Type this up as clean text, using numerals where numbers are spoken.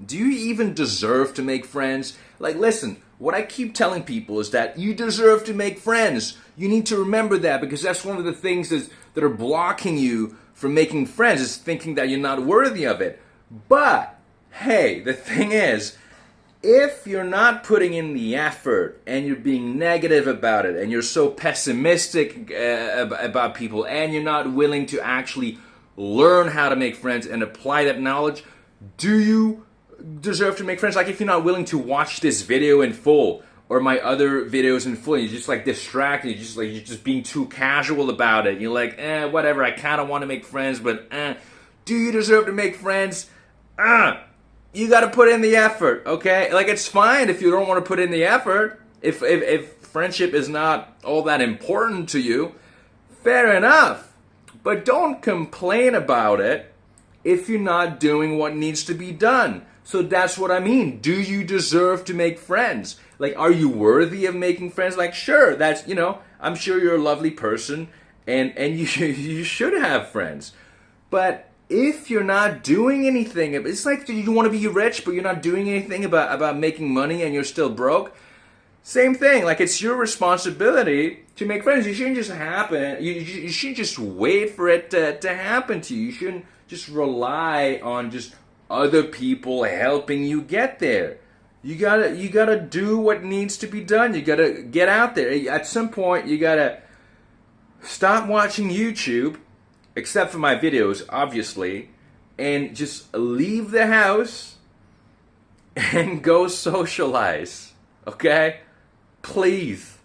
Do you even deserve to make friends? Like, listen, what I keep telling people is that you deserve to make friends. You need to remember that, because that's one of the things that are blocking you from making friends, is thinking that you're not worthy of it. But, hey, the thing is, if you're not putting in the effort and you're being negative about it and you're so pessimistic about people and you're not willing to actually learn how to make friends and apply that knowledge, do you deserve to make friends? Like, if you're not willing to watch this video in full or my other videos in full, you're just like distracted, you're just being too casual about it. You're like, whatever, I kind of want to make friends, but do you deserve to make friends? You got to put in the effort, okay? Like, it's fine if you don't want to put in the effort. If friendship is not all that important to you, fair enough. But don't complain about it if you're not doing what needs to be done. So that's what I mean. Do you deserve to make friends? Like, are you worthy of making friends? Like, sure, that's, I'm sure you're a lovely person and you should have friends. But if you're not doing anything, it's like you want to be rich, but you're not doing anything about making money and you're still broke. Same thing. Like, it's your responsibility to make friends. You shouldn't just happen. You shouldn't just wait for it to happen to you. You shouldn't just rely on just other people helping you get there. You gotta do what needs to be done. You gotta get out there. At some point, you gotta stop watching YouTube, except for my videos, obviously, and just leave the house and go socialize. Okay? Please.